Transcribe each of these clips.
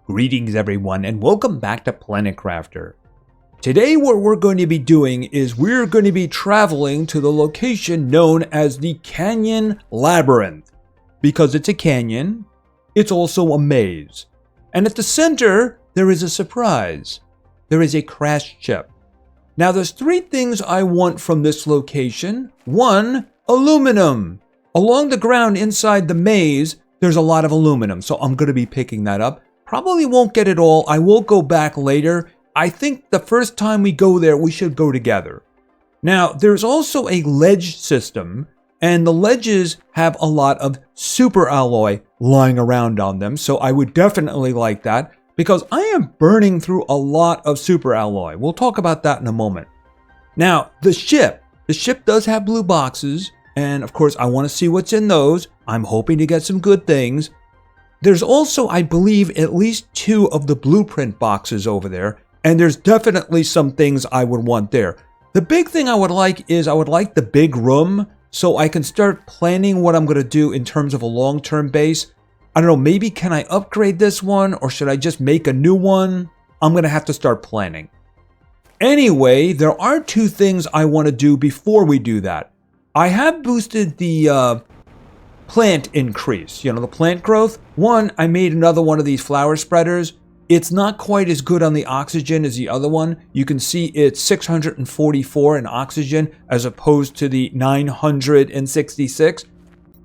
Greetings everyone and welcome back to Planet Crafter. Today what we're going to be doing is we're going to be traveling to the location known as the Canyon Labyrinth. Because it's a canyon, it's also a maze. And at the center, there is a surprise. There is a crashed ship. Now there's three things I want from this location. One, aluminum. Along the ground inside the maze, there's a lot of aluminum, so I'm going to be picking that up. Probably won't get it all. I will go back later. I think the first time we go there, we should go together. Now, there's also a ledge system, and the ledges have a lot of super alloy lying around on them, so I would definitely like that because I am burning through a lot of super alloy. We'll talk about that in a moment. Now, the ship does have blue boxes, and of course, I want to see what's in those. I'm hoping to get some good things. There's also, I believe, at least 2 of the blueprint boxes over there, and there's definitely some things I would want there. The big thing I would like is I would like the big room so I can start planning what I'm going to do in terms of a long-term base. I don't know, maybe can I upgrade this one or should I just make a new one? I'm going to have to start planning. Anyway, there are 2 things I want to do before we do that. I have boosted the plant increase, the plant growth. One, I made another one of these flower spreaders. It's not quite as good on the oxygen as the other one. You can see it's 644 in oxygen as opposed to the 966.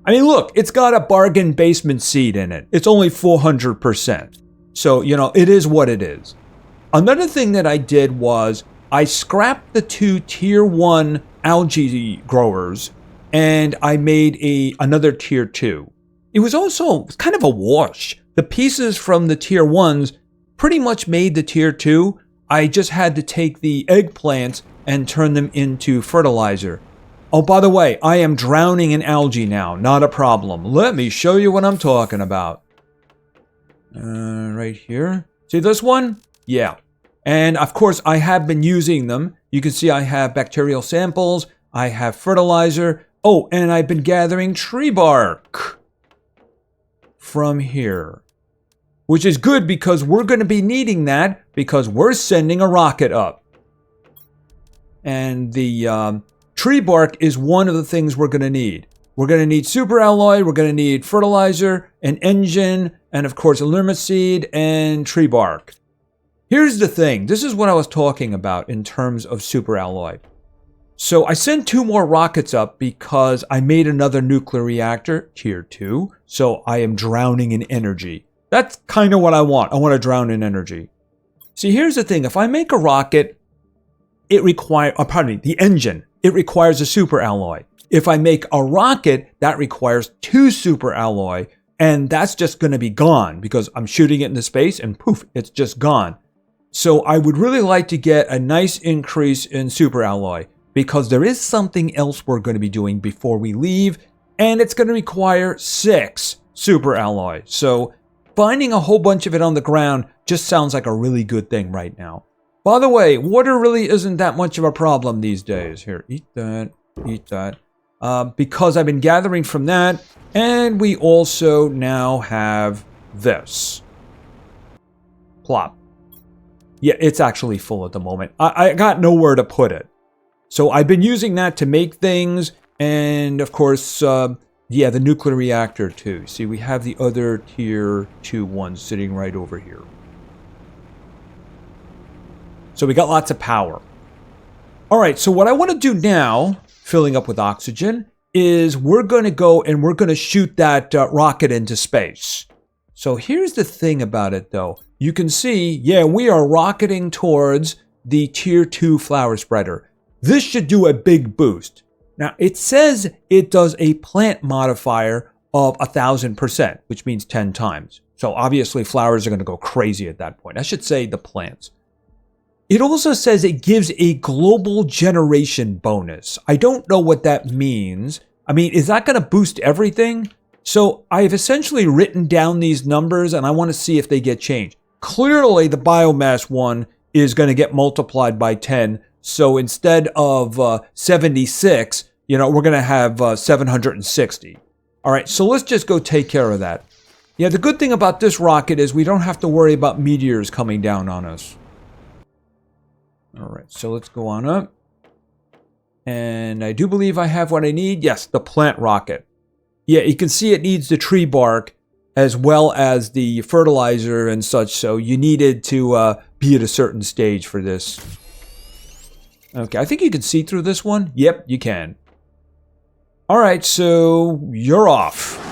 I mean, look, it's got a bargain basement seed in it. It's only 400%. So, it is what it is. Another thing that I did was I scrapped the 2 tier 1 algae growers and I made another tier 2. It was also kind of a wash. The pieces from the tier 1s pretty much made the tier 2. I just had to take the eggplants and turn them into fertilizer. Oh, by the way, I am drowning in algae now. Not a problem. Let me show you what I'm talking about. Right here. See this one? Yeah. And of course, I have been using them. You can see I have bacterial samples. I have fertilizer. Oh, and I've been gathering tree bark from here, which is good because we're going to be needing that because we're sending a rocket up. And the tree bark is one of the things we're going to need. We're going to need super alloy, we're going to need fertilizer, an engine, and of course, aluminum seed and tree bark. Here's the thing. This is what I was talking about in terms of super alloy. So I sent 2 more rockets up because I made another nuclear reactor, tier 2. So I am drowning in energy. That's kind of what I want. I want to drown in energy. See, here's the thing. If I make a rocket, it requires, the engine, it requires a super alloy. If I make a rocket, that requires 2 super alloy. And that's just going to be gone because I'm shooting it into space and poof, it's just gone. So I would really like to get a nice increase in super alloy, because there is something else we're going to be doing before we leave, and it's going to require 6 super alloy. So finding a whole bunch of it on the ground just sounds like a really good thing right now. By the way, water really isn't that much of a problem these days. Here, eat that, because I've been gathering from that, and we also now have this. Plop. Yeah, it's actually full at the moment. I got nowhere to put it. So I've been using that to make things, and of course, the nuclear reactor too. See, we have the other tier 2 ones sitting right over here. So we got lots of power. All right, so what I want to do now, filling up with oxygen, is we're going to go and we're going to shoot that rocket into space. So here's the thing about it though. You can see, we are rocketing towards the tier 2 flower spreader. This should do a big boost. Now, it says it does a plant modifier of 1,000%, which means 10 times. So obviously flowers are going to go crazy at that point. I should say the plants. It also says it gives a global generation bonus. I don't know what that means. I mean, is that going to boost everything? So I've essentially written down these numbers and I want to see if they get changed. Clearly, the biomass one is going to get multiplied by 10. So instead of 76, we're going to have 760. All right, so let's just go take care of that. Yeah, the good thing about this rocket is we don't have to worry about meteors coming down on us. Alright, so let's go on up. And I do believe I have what I need. Yes, the plant rocket. Yeah, you can see it needs the tree bark as well as the fertilizer and such, so you needed to be at a certain stage for this. Okay, I think you can see through this one. Yep, you can. Alright, so you're off.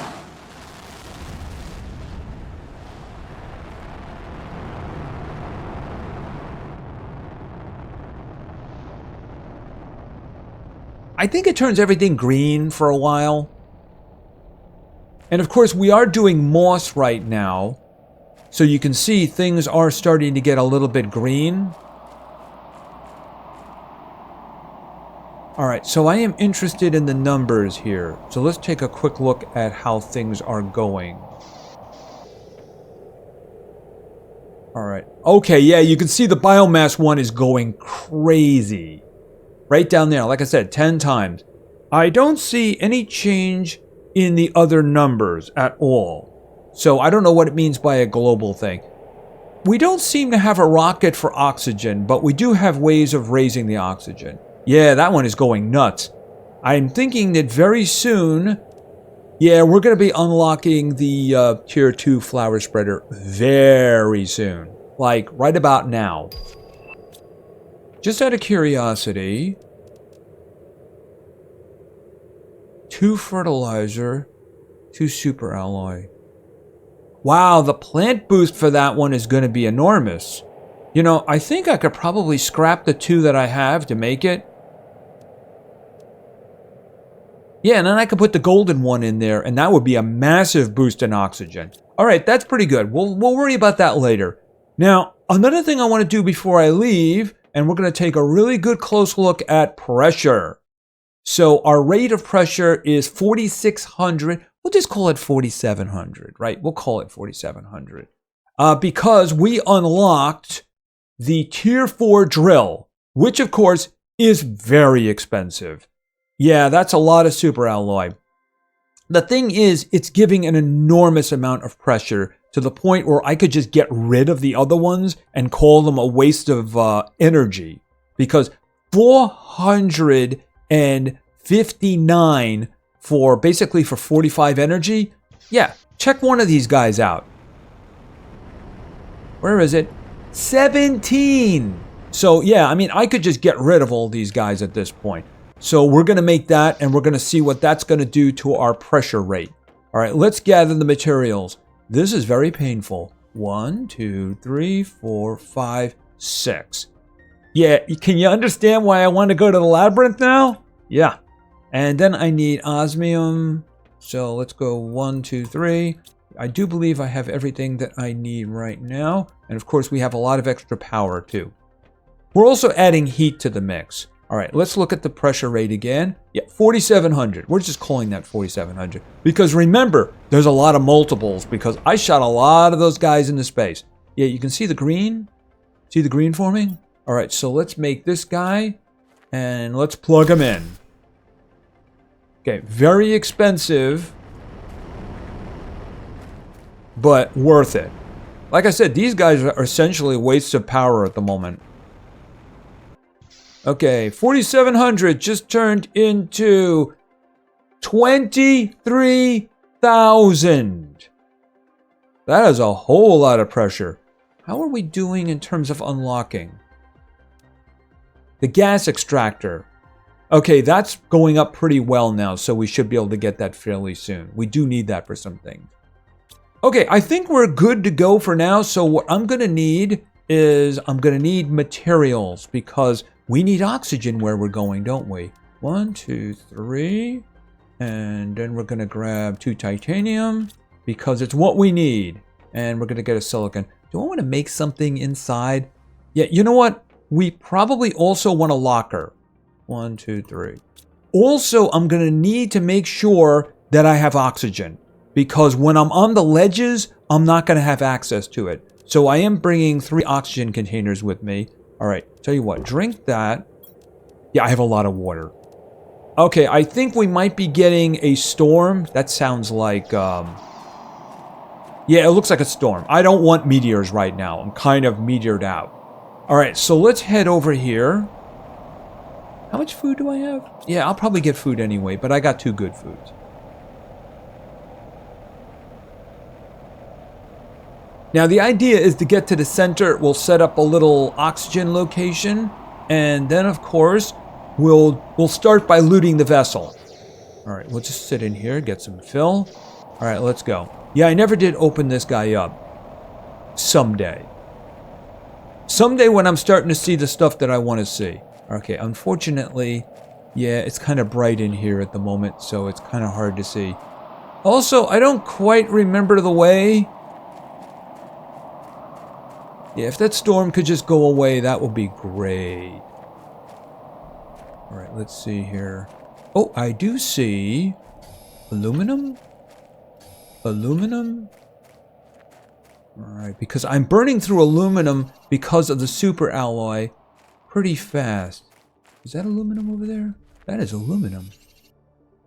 I think it turns everything green for a while. And of course, we are doing moss right now. So you can see things are starting to get a little bit green. Alright, so I am interested in the numbers here. So let's take a quick look at how things are going. Alright, okay, yeah, you can see the biomass one is going crazy. Right down there, like I said, 10 times. I don't see any change in the other numbers at all. So I don't know what it means by a global thing. We don't seem to have a rocket for oxygen, but we do have ways of raising the oxygen. Yeah, that one is going nuts. I'm thinking that very soon, yeah, we're going to be unlocking the Tier 2 flower spreader very soon. Like, right about now. Just out of curiosity, 2 fertilizer, 2 super alloy. Wow, the plant boost for that one is going to be enormous. You know, I think I could probably scrap the 2 that I have to make it. Yeah, and then I could put the golden one in there, and that would be a massive boost in oxygen. All right, that's pretty good. We'll worry about that later. Now, another thing I want to do before I leave, and we're going to take a really good close look at pressure. So our rate of pressure is 4,600. We'll just call it 4,700, right? We'll call it 4,700. Because we unlocked the Tier 4 drill, which of course is very expensive. Yeah, that's a lot of super alloy. The thing is, it's giving an enormous amount of pressure to the point where I could just get rid of the other ones and call them a waste of energy. Because 459 for basically for 45 energy? Yeah, check one of these guys out. Where is it? 17! So yeah, I mean, I could just get rid of all these guys at this point. So we're going to make that, and we're going to see what that's going to do to our pressure rate. All right, let's gather the materials. This is very painful. 1, 2, 3, 4, 5, 6. Yeah, can you understand why I want to go to the labyrinth now? Yeah. And then I need osmium. So let's go 1, 2, 3. I do believe I have everything that I need right now. And of course, we have a lot of extra power too. We're also adding heat to the mix. All right, let's look at the pressure rate again. Yeah, 4,700. We're just calling that 4,700. Because remember, there's a lot of multiples because I shot a lot of those guys into space. Yeah, you can see the green? See the green forming? All right, so let's make this guy and let's plug him in. Okay, very expensive, but worth it. Like I said, these guys are essentially wastes of power at the moment. Okay, 4,700 just turned into 23,000. That is a whole lot of pressure. How are we doing in terms of unlocking? The gas extractor. Okay, that's going up pretty well now, so we should be able to get that fairly soon. We do need that for some things. Okay, I think we're good to go for now, so what I'm going to need is I'm going to need materials because we need oxygen where we're going, don't we? 1, 2, 3. And then we're going to grab 2 titanium because it's what we need. And we're going to get a silicon. Do I want to make something inside? Yeah, you know what? We probably also want a locker. 1, 2, 3. Also, I'm going to need to make sure that I have oxygen. Because when I'm on the ledges, I'm not going to have access to it. So I am bringing 3 oxygen containers with me. All right, tell you what, drink that. Yeah, I have a lot of water. Okay, I think we might be getting a storm. That sounds like, Yeah, it looks like a storm. I don't want meteors right now. I'm kind of meteored out. All right, so let's head over here. How much food do I have? Yeah, I'll probably get food anyway, but I got 2 good foods. Now, the idea is to get to the center. We'll set up a little oxygen location, and then, of course, we'll start by looting the vessel. All right, we'll just sit in here, get some fill. All right, let's go. Yeah, I never did open this guy up. Someday. Someday when I'm starting to see the stuff that I want to see. Okay, unfortunately, yeah, it's kind of bright in here at the moment, so it's kind of hard to see. Also, I don't quite remember the way. Yeah, if that storm could just go away, that would be great. All right, let's see here. Oh, I do see aluminum. Aluminum. Alright, because I'm burning through aluminum because of the super alloy pretty fast. Is that aluminum over there? That is aluminum.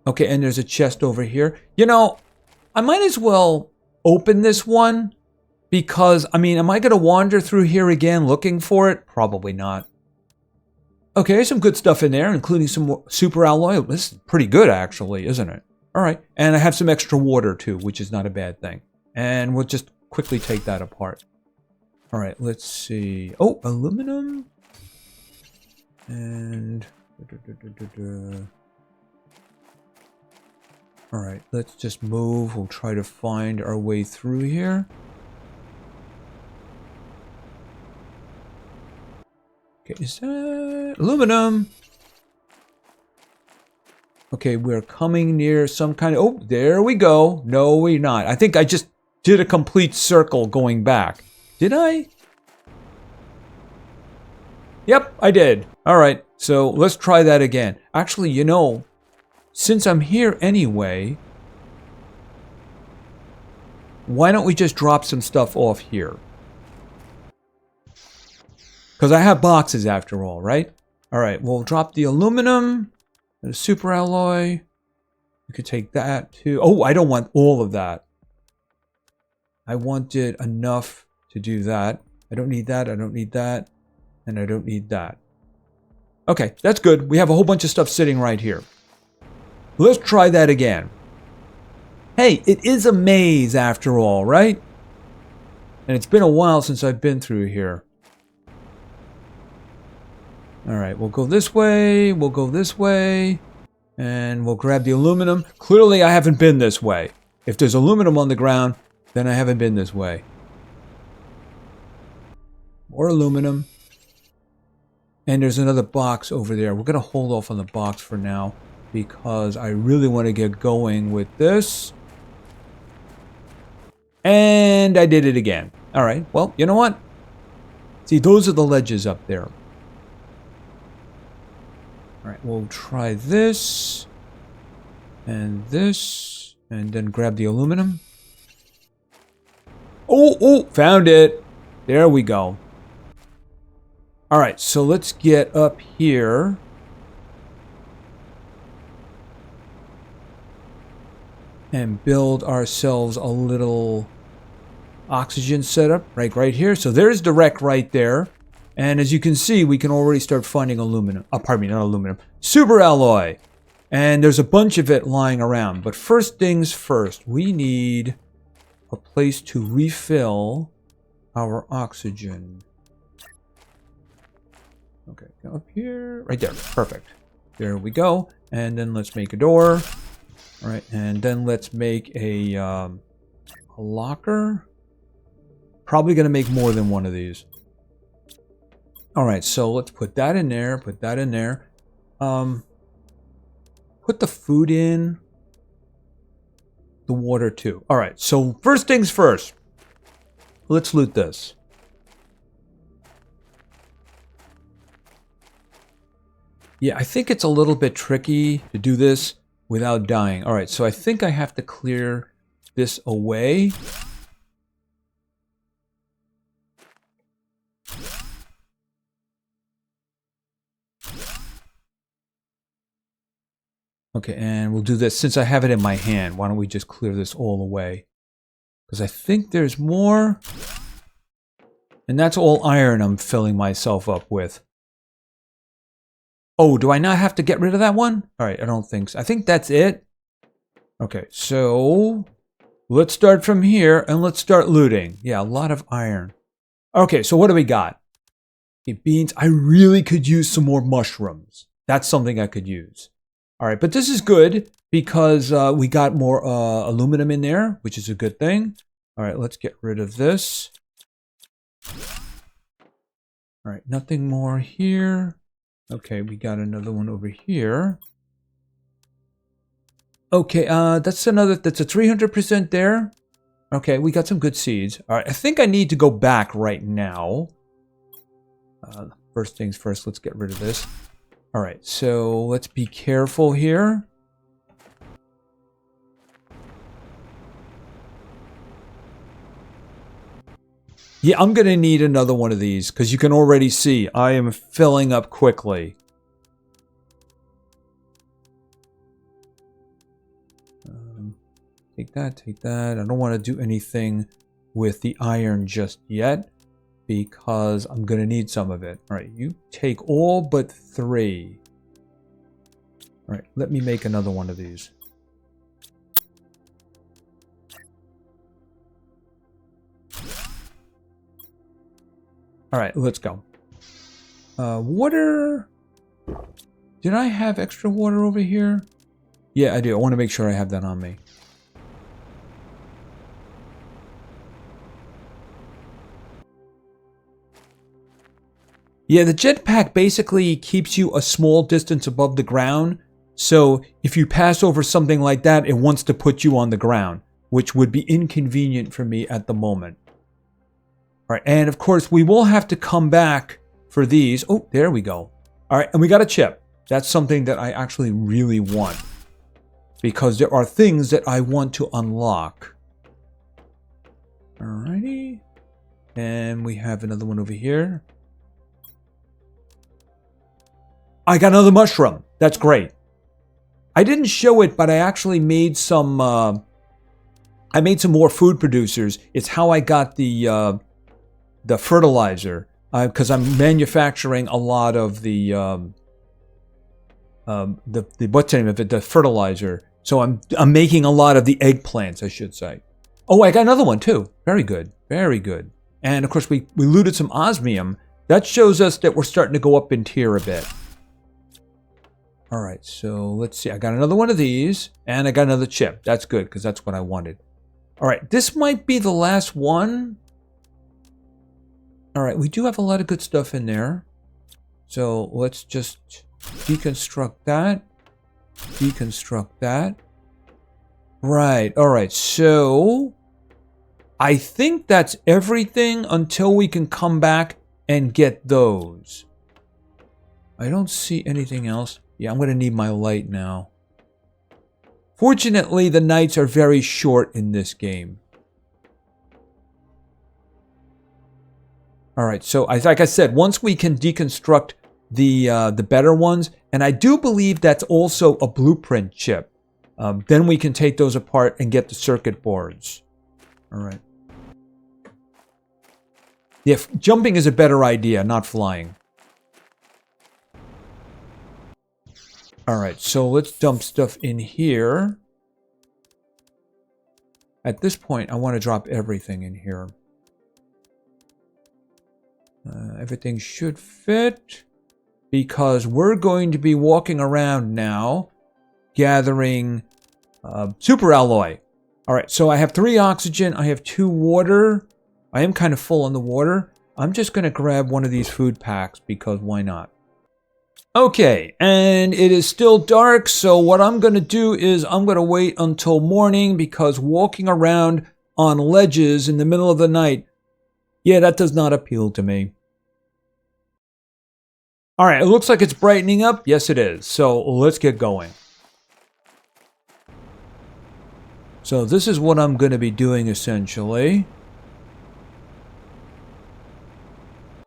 Okay, and there's a chest over here. You know, I might as well open this one because, I mean, am I going to wander through here again looking for it? Probably not. Okay, some good stuff in there, including some super alloy. This is pretty good, actually, isn't it? Alright, and I have some extra water, too, which is not a bad thing. And we'll just quickly take that apart. All right, let's see. Oh, aluminum. And... All right, let's just move. We'll try to find our way through here. Okay, is that aluminum? Okay, we're coming near some kind of... Oh, there we go. No, we're not. I think I just did a complete circle going back. Did I? Yep, I did. All right, so let's try that again. Actually, you know, since I'm here anyway, why don't we just drop some stuff off here? Because I have boxes after all, right? All right, we'll drop the aluminum, the super alloy. We could take that too. Oh, I don't want all of that. I wanted enough to do that. I don't need that, I don't need that, and I don't need that. Okay, that's good. We have a whole bunch of stuff sitting right here. Let's try that again. Hey, it is a maze after all, right? And it's been a while since I've been through here. Alright, we'll go this way, we'll go this way, and we'll grab the aluminum. Clearly I haven't been this way. If there's aluminum on the ground, then I haven't been this way. More aluminum. And there's another box over there. We're going to hold off on the box for now because I really want to get going with this. And I did it again. All right, well, you know what? See, those are the ledges up there. All right, we'll try this and this and then grab the aluminum. Oh, found it. There we go. All right, so let's get up here. And build ourselves a little oxygen setup right here. So there's the wreck right there. And as you can see, we can already start finding aluminum. Pardon me, not aluminum. Super alloy. And there's a bunch of it lying around. But first things first, we need a place to refill our oxygen. Okay, go up here. Right there. Perfect. There we go. And then let's make a door. All right, and then let's make a locker. Probably going to make more than one of these. All right, so let's put that in there. Put that in there. Put the food in. The water too. All right, so first things first. Let's loot this. Yeah, I think it's a little bit tricky to do this without dying. All right, so I think I have to clear this away. Okay, and we'll do this since I have it in my hand. Why don't we just clear this all away? Because I think there's more. And that's all iron I'm filling myself up with. Oh, do I not have to get rid of that one? All right, I don't think so. I think that's it. Okay, so let's start from here and let's start looting. Yeah, a lot of iron. Okay, so what do we got? Okay, beans. I really could use some more mushrooms. That's something I could use. All right, but this is good because we got more aluminum in there, which is a good thing. All right, let's get rid of this. All right, nothing more here. Okay, we got another one over here. Okay, that's a 300% there. Okay, we got some good seeds. All right, I think I need to go back right now. First things first, let's get rid of this. All right, so let's be careful here. Yeah, I'm going to need another one of these because you can already see I am filling up quickly. Take that, take that. I don't want to do anything with the iron just yet because I'm going to need some of it. All right, you take all but 3. All right, let me make another one of these. All right, let's go. Water. Did I have extra water over here? Yeah, I do. I want to make sure I have that on me. Yeah, the jetpack basically keeps you a small distance above the ground. So if you pass over something like that, it wants to put you on the ground, which would be inconvenient for me at the moment. All right, and of course, we will have to come back for these. Oh, there we go. All right, and we got a chip. That's something that I actually really want because there are things that I want to unlock. All righty. And we have another one over here. I got another mushroom. That's great. I didn't show it, but I actually made some. I made some more food producers. It's how I got the fertilizer because I'm manufacturing a lot of the what's the name of it? The fertilizer. So I'm making a lot of the eggplants, I should say. Oh, I got another one too. Very good, very good. And of course, we looted some osmium. That shows us that we're starting to go up in tier a bit. All right, so let's see. I got another one of these, and I got another chip. That's good, because that's what I wanted. All right, this might be the last one. All right, we do have a lot of good stuff in there. So let's just deconstruct that. Deconstruct that. Right, all right, so I think that's everything until we can come back and get those. I don't see anything else. Yeah, I'm going to need my light now. Fortunately, the nights are very short in this game. All right, so like I said, once we can deconstruct the better ones, and I do believe that's also a blueprint chip, then we can take those apart and get the circuit boards. All right. Yeah, jumping is a better idea, not flying. All right, so let's dump stuff in here. At this point, I want to drop everything in here. Everything should fit because we're going to be walking around now gathering super alloy. All right, so I have 3 oxygen. I have 2 water. I am kind of full on the water. I'm just going to grab one of these food packs because why not? Okay, and it is still dark, so what I'm going to do is I'm going to wait until morning because walking around on ledges in the middle of the night, yeah, that does not appeal to me. All right, it looks like it's brightening up. Yes, it is. So let's get going. So this is what I'm going to be doing essentially.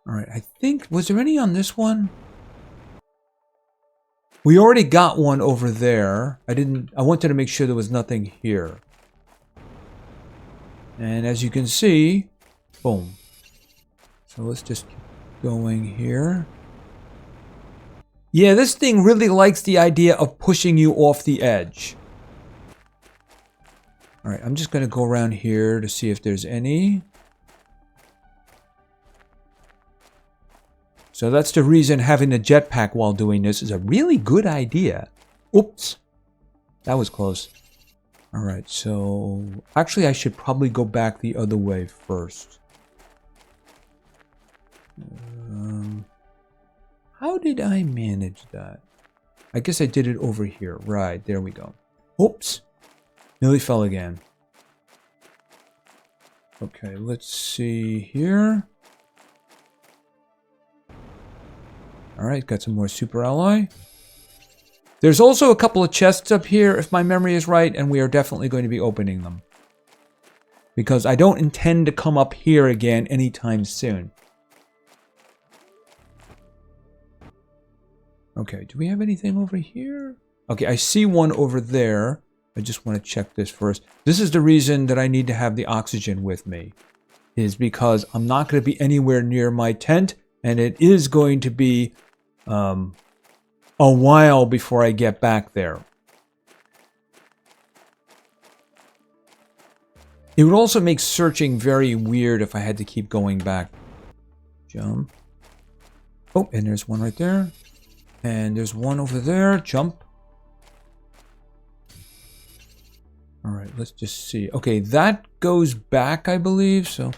All right, I think, was there any on this one? We already got one over there. I wanted to make sure there was nothing here. And as you can see, boom. So let's just keep going here. Yeah, this thing really likes the idea of pushing you off the edge. All right, I'm just going to go around here to see if there's any. So that's the reason having a jetpack while doing this is a really good idea. Oops. That was close. All right, so actually I should probably go back the other way first. How did I manage that? I guess I did it over here. Right, there we go. Oops. Nearly fell again. Okay, let's see here. Alright, got some more super alloy. There's also a couple of chests up here, if my memory is right, and we are definitely going to be opening them. Because I don't intend to come up here again anytime soon. Okay, do we have anything over here? Okay, I see one over there. I just want to check this first. This is the reason that I need to have the oxygen with me. Is because I'm not going to be anywhere near my tent, and it is going to be a while before I get back there. It would also make searching very weird if I had to keep going back. Jump. Oh, and there's one right there. And there's one over there. Jump. All right, let's just see. Okay, that goes back, I believe. So,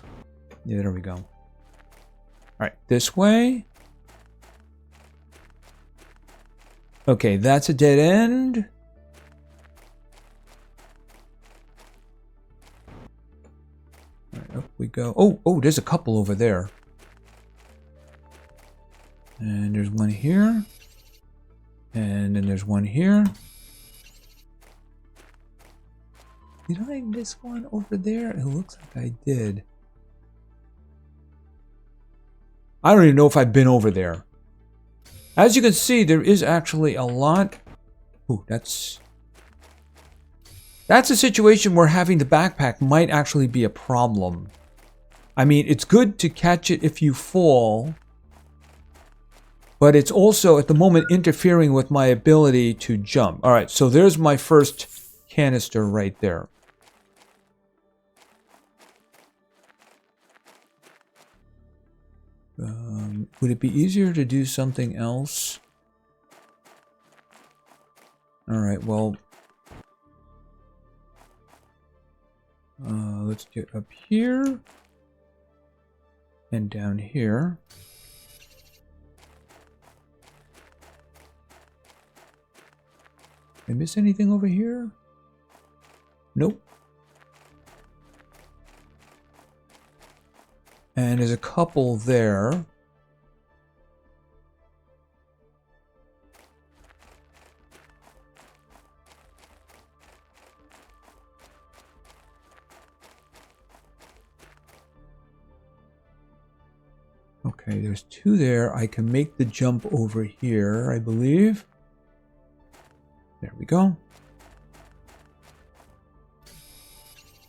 yeah, there we go. All right, this way. Okay, that's a dead end. All right, up we go. Oh, there's a couple over there. And there's one here. And then there's one here. Did I miss one over there? It looks like I did. I don't even know if I've been over there. As you can see, there is actually a lot. Ooh, that's a situation where having the backpack might actually be a problem. I mean, it's good to catch it if you fall, but it's also at the moment interfering with my ability to jump. All right, so there's my first canister right there. Would it be easier to do something else? All right, well, let's get up here and down here. Did I miss anything over here? Nope. And there's a couple there. Okay, there's two there. I can make the jump over here, I believe. There we go.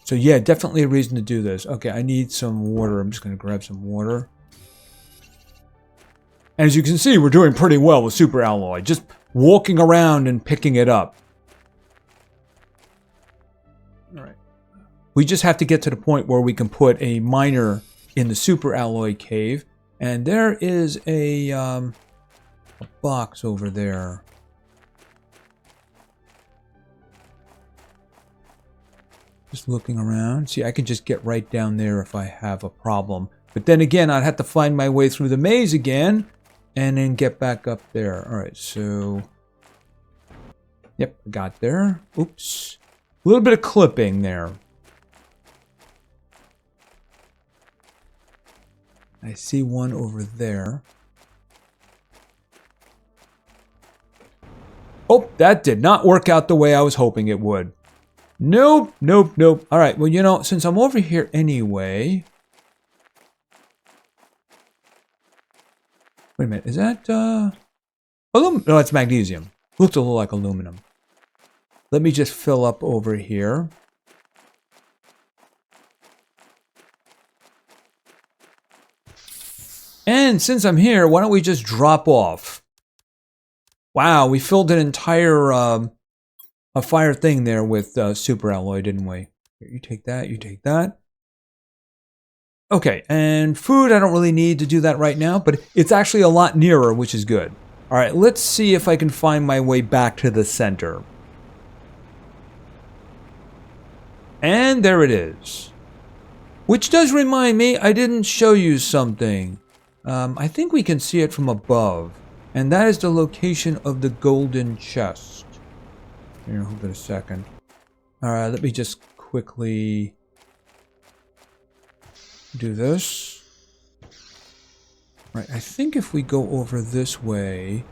So yeah, definitely a reason to do this. Okay, I need some water. I'm just going to grab some water. And as you can see, we're doing pretty well with super alloy. Just walking around and picking it up. All right. We just have to get to the point where we can put a miner in the super alloy cave. And there is a box over there. Just looking around. See, I can just get right down there if I have a problem. But then again, I'd have to find my way through the maze again and then get back up there. All right, so... Yep, got there. Oops. A little bit of clipping there. I see one over there. Oh, that did not work out the way I was hoping it would. Nope, nope, nope. All right, well, you know, since I'm over here anyway... Wait a minute, is that, aluminum? No, it's magnesium. Looks a little like aluminum. Let me just fill up over here. And since I'm here, why don't we just drop off? Wow, we filled an entire a fire thing there with super alloy, didn't we? Here, you take that, you take that. Okay, and food I don't really need to do that right now, but it's actually a lot nearer, which is good. All right, let's see if I can find my way back to the center. And there it is. Which does remind me, I didn't show you something. I think we can see it from above. And that is the location of the golden chest. Here, hold it a second. Alright, let me just quickly do this. Right, I think if we go over this way,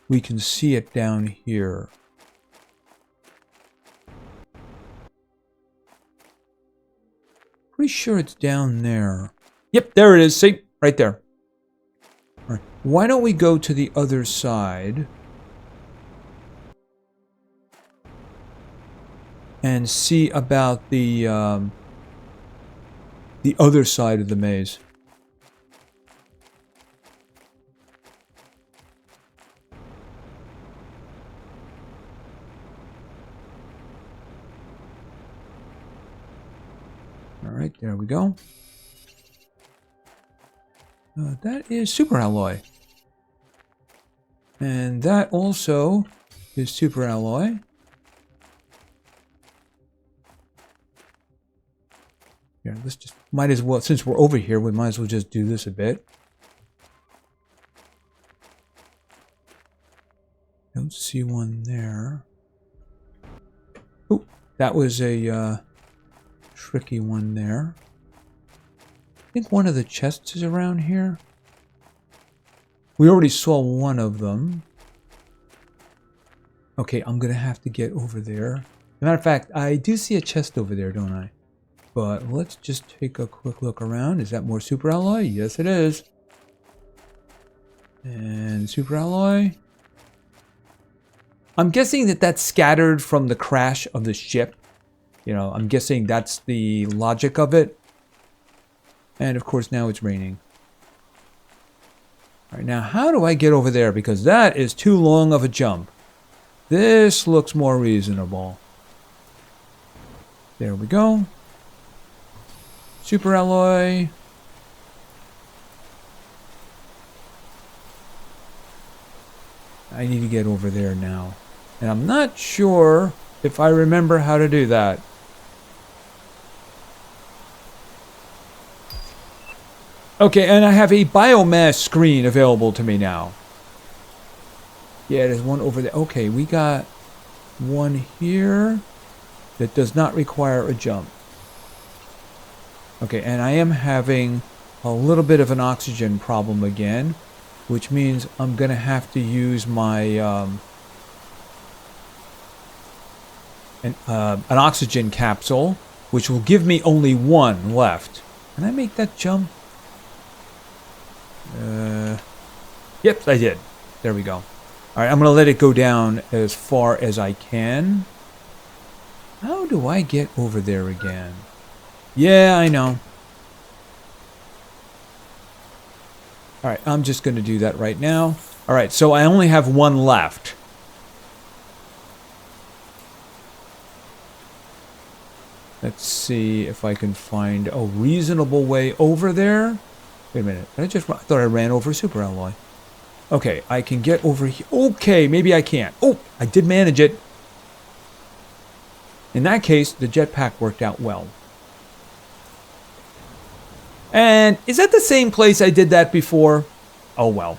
we can see it down here. Pretty sure it's down there. Yep, there it is. See? Right there. All right. Why don't we go to the other side and see about the other side of the maze? All right, there we go. That is super alloy. And that also is super alloy. Here, let's just, might as well, since we're over here, we might as well just do this a bit. Don't see one there. Oh, that was a tricky one there. I think one of the chests is around here. We already saw one of them. Okay, I'm gonna have to get over there. As a matter of fact, I do see a chest over there, don't I? But let's just take a quick look around. Is that more super alloy? Yes, it is. And super alloy. I'm guessing that that's scattered from the crash of the ship. You know, I'm guessing that's the logic of it. And of course now it's raining. Alright, now how do I get over there? Because that is too long of a jump. This looks more reasonable. There we go. Super alloy. I need to get over there now. And I'm not sure if I remember how to do that. Okay, and I have a biomass screen available to me now. Yeah, there's one over there. Okay, we got one here that does not require a jump. Okay, and I am having a little bit of an oxygen problem again, which means I'm going to have to use my an oxygen capsule, which will give me only one left. Can I make that jump? Yep, I did. There we go. Alright, I'm going to let it go down as far as I can. How do I get over there again? Yeah, I know. Alright, I'm just going to do that right now. Alright, so I only have one left. Let's see if I can find a reasonable way over there. Wait a minute. I thought I ran over super alloy. Okay, I can get over here. Okay, maybe I can't. Oh, I did manage it. In that case, the jetpack worked out well. And is that the same place I did that before? Oh, well.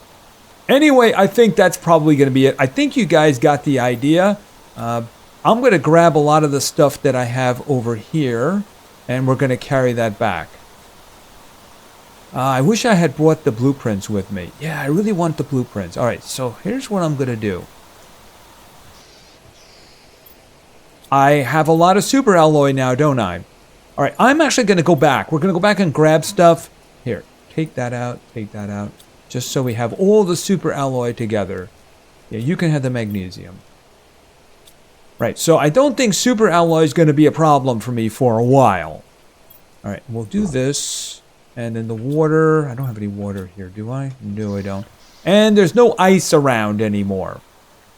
Anyway, I think that's probably going to be it. I think you guys got the idea. I'm going to grab a lot of the stuff that I have over here, and we're going to carry that back. I wish I had brought the blueprints with me. Yeah, I really want the blueprints. Alright, so here's what I'm going to do. I have a lot of super alloy now, don't I? Alright, I'm actually going to go back. We're going to go back and grab stuff. Here, take that out, just so we have all the super alloy together. Yeah, you can have the magnesium. Right, so I don't think super alloy is going to be a problem for me for a while. All right, we'll do this. And then the water. I don't have any water here, do I? No, I don't. And there's no ice around anymore.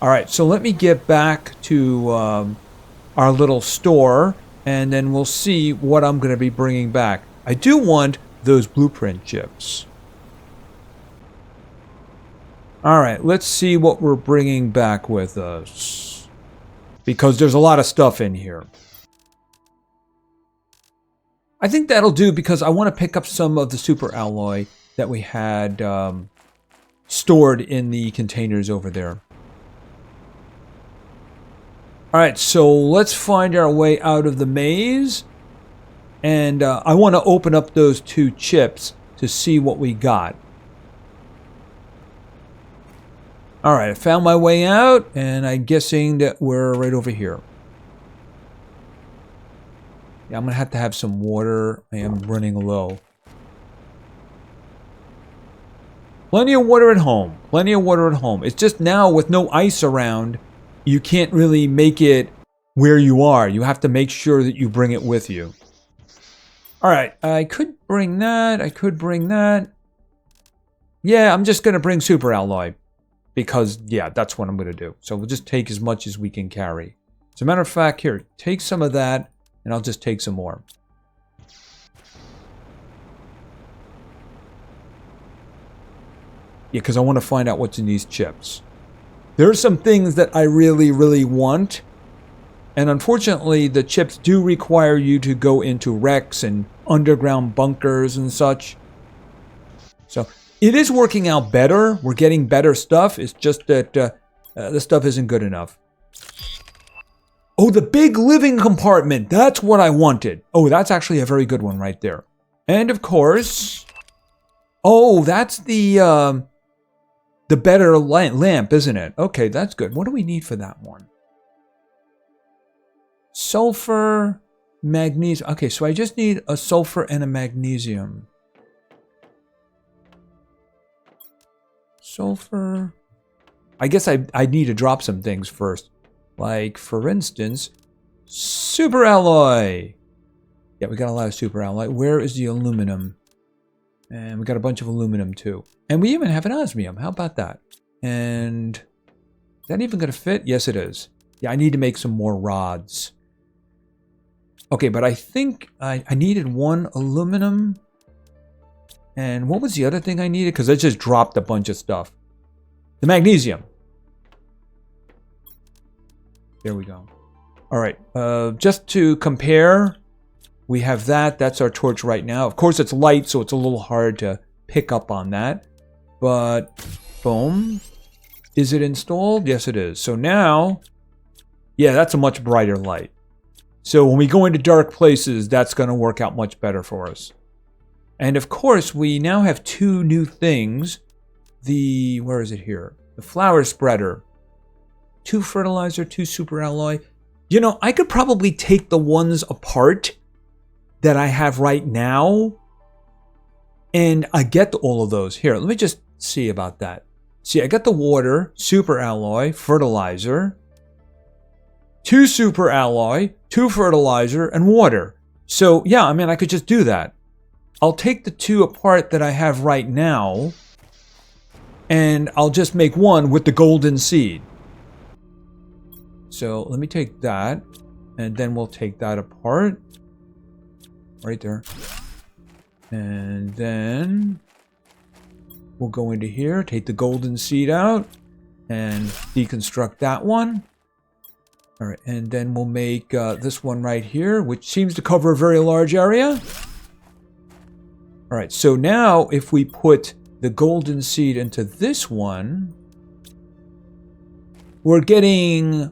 All right, so let me get back to our little store. And then we'll see what I'm going to be bringing back. I do want those blueprint chips. All right, let's see what we're bringing back with us. Because there's a lot of stuff in here. I think that'll do because I want to pick up some of the super alloy that we had stored in the containers over there. All right, so let's find our way out of the maze. And I want to open up those 2 chips to see what we got. All right, I found my way out, and I'm guessing that we're right over here. Yeah, I'm going to have some water. I am running low. Plenty of water at home. Plenty of water at home. It's just now with no ice around, you can't really make it where you are. You have to make sure that you bring it with you. All right, I could bring that. I could bring that. Yeah, I'm just going to bring super alloy. Because, yeah, that's what I'm going to do. So we'll just take as much as we can carry. As a matter of fact, here, take some of that. And I'll just take some more. Yeah, because I want to find out what's in these chips. There are some things that I really, really want. And unfortunately, the chips do require you to go into wrecks and underground bunkers and such. So it is working out better. We're getting better stuff. It's just that the stuff isn't good enough. Oh, the big living compartment. That's what I wanted. Oh, that's actually a very good one right there. And of course... Oh, that's the better lamp, isn't it? Okay, that's good. What do we need for that one? Sulfur, magnesium. Okay, so I just need a sulfur and a magnesium. Sulfur. I guess I need to drop some things first. Like, for instance, super alloy. Yeah, we got a lot of super alloy. Where is the aluminum? And we got a bunch of aluminum, too. And we even have an osmium. How about that? And is that even going to fit? Yes, it is. Yeah, I need to make some more rods. Okay, but I think I needed 1 aluminum. And what was the other thing I needed? Because I just dropped a bunch of stuff. The magnesium. There we go. All right, just to compare, we have that. That's our torch right now. Of course, it's light, so it's a little hard to pick up on that. But, boom. Is it installed? Yes, it is. So now, yeah, that's a much brighter light. So when we go into dark places, that's going to work out much better for us. And of course, we now have 2 new things. Where is it here? The flower spreader. 2 fertilizer, 2 super alloy. You know, I could probably take the ones apart that I have right now. And I get all of those. Here, let me just see about that. See, I got the water, super alloy, fertilizer. 2 super alloy, 2 fertilizer, and water. So, yeah, I mean, I could just do that. I'll take the 2 apart that I have right now. And I'll just make one with the golden seed. So let me take that, and then we'll take that apart. Right there. And then we'll go into here, take the golden seed out, and deconstruct that one. All right, and then we'll make this one right here, which seems to cover a very large area. All right, so now if we put the golden seed into this one, we're getting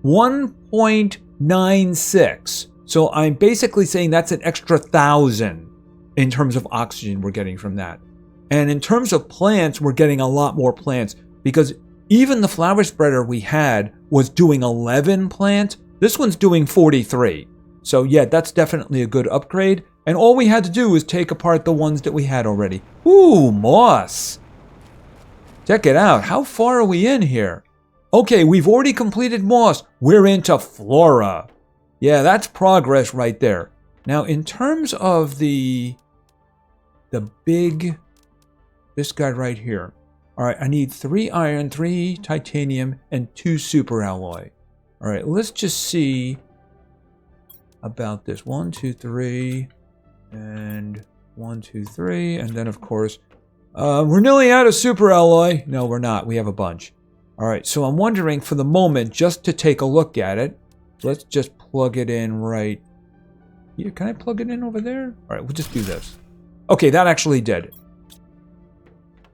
1.96. So I'm basically saying that's an extra 1,000 in terms of oxygen we're getting from that. And in terms of plants, we're getting a lot more plants because even the flower spreader we had was doing 11 plants. This one's doing 43. So yeah, that's definitely a good upgrade. And all we had to do was take apart the ones that we had already. Ooh, moss. Check it out. How far are we in here? Okay, we've already completed moss. We're into flora. Yeah, that's progress right there. Now, in terms of the big, this guy right here. All right, I need 3 iron, 3 titanium, and 2 super alloy. All right, let's just see about this. 1, 2, 3, and 1, 2, 3, and then of course, we're nearly out of super alloy. No, we're not. We have a bunch. All right, so I'm wondering for the moment, just to take a look at it, let's just plug it in right here. Can I plug it in over there? All right, we'll just do this. Okay, that actually did.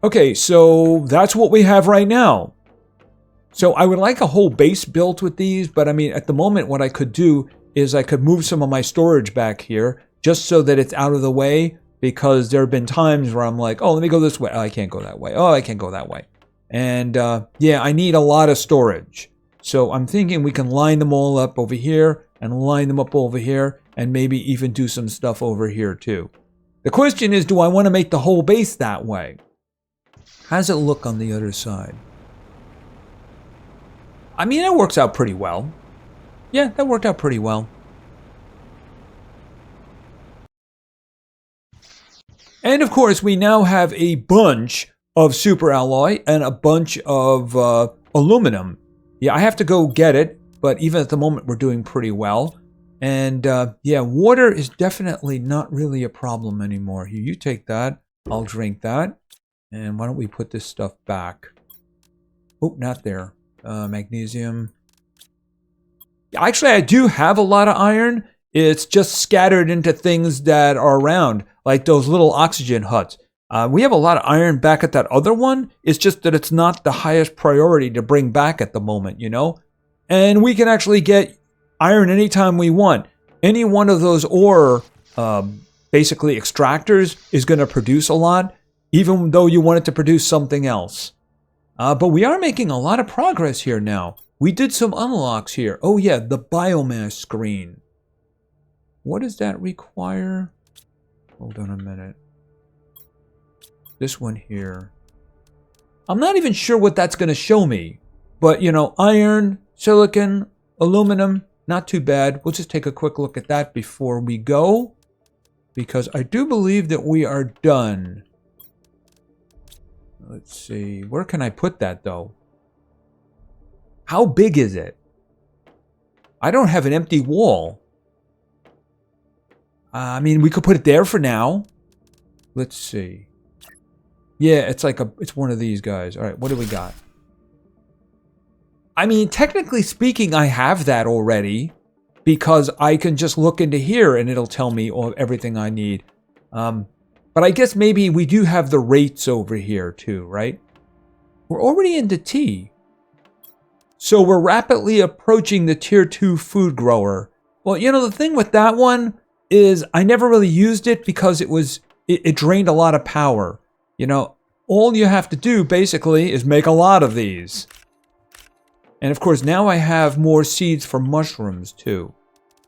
Okay, so that's what we have right now. So I would like a whole base built with these, but I mean, at the moment, what I could do is I could move some of my storage back here just so that it's out of the way, because there have been times where I'm like, oh, let me go this way. Oh, I can't go that way. Oh, I can't go that way. And yeah, I need a lot of storage. So I'm thinking we can line them all up over here and line them up over here and maybe even do some stuff over here too. The question is, do I want to make the whole base that way? How does it look on the other side? I mean, that works out pretty well. Yeah, that worked out pretty well. And of course, we now have a bunch of super alloy and a bunch of aluminum. Yeah, I have to go get it, but even at the moment, we're doing pretty well. And yeah, water is definitely not really a problem anymore. Here, you take that. I'll drink that. And why don't we put this stuff back? Oh, not there. Magnesium. Actually, I do have a lot of iron. It's just scattered into things that are around, like those little oxygen huts. We have a lot of iron back at that other one. It's just that it's not the highest priority to bring back at the moment, you know? And we can actually get iron anytime we want. Any one of those ore, basically extractors, is going to produce a lot, even though you want it to produce something else. But we are making a lot of progress here now. We did some unlocks here. Oh yeah, the biomass screen. What does that require? Hold on a minute. This one here. I'm not even sure what that's going to show me. But, you know, iron, silicon, aluminum, not too bad. We'll just take a quick look at that before we go, because I do believe that we are done. Let's see. Where can I put that, though? How big is it? I don't have an empty wall. I mean, we could put it there for now. Let's see. Yeah, it's one of these guys. All right, what do we got? I mean, technically speaking, I have that already, because I can just look into here and it'll tell me everything I need. But I guess maybe we do have the rates over here too, right? We're already into T. So we're rapidly approaching the tier 2 food grower. Well, you know, the thing with that one is I never really used it because it drained a lot of power. You know, all you have to do basically is make a lot of these. And of course, now I have more seeds for mushrooms too.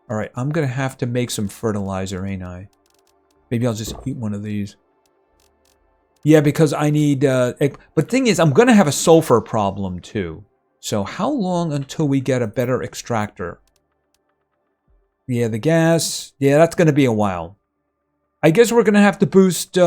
All right, I'm going to have to make some fertilizer, ain't I? Maybe I'll just eat one of these. Yeah, because I need... but the thing is, I'm going to have a sulfur problem too. So how long until we get a better extractor? Yeah, the gas. Yeah, that's going to be a while. I guess we're going to have to boost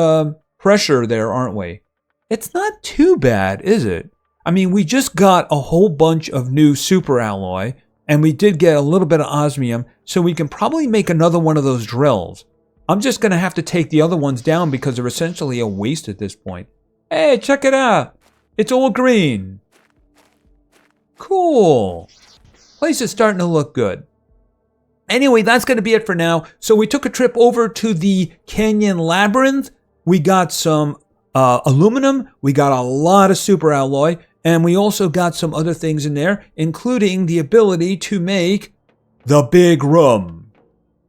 pressure there, aren't we? It's not too bad, is it? I mean, we just got a whole bunch of new super alloy, and we did get a little bit of osmium, so we can probably make another one of those drills. I'm just going to have to take the other ones down because they're essentially a waste at this point. Hey, check it out. It's all green. Cool. Place is starting to look good. Anyway, that's going to be it for now. So we took a trip over to the Canyon Labyrinth. We got some aluminum. We got a lot of super alloy. And we also got some other things in there, including the ability to make the big room.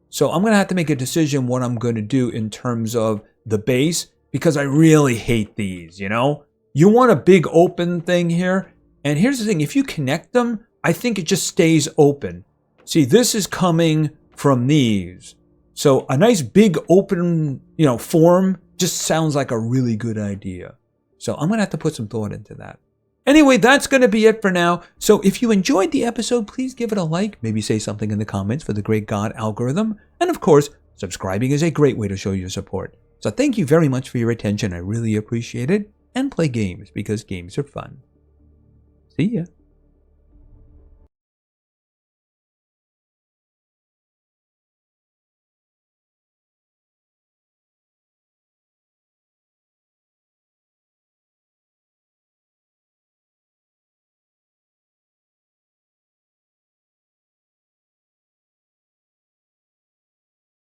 So I'm going to have to make a decision what I'm going to do in terms of the base, because I really hate these, you know? You want a big open thing here. And here's the thing. If you connect them, I think it just stays open. See, this is coming from these. So a nice big open, you know, form just sounds like a really good idea. So I'm going to have to put some thought into that. Anyway, that's going to be it for now. So if you enjoyed the episode, please give it a like. Maybe say something in the comments for the great God algorithm. And of course, Subscribing is a great way to show your support. So thank you very much for your attention. I really appreciate it. And play games because games are fun. See ya.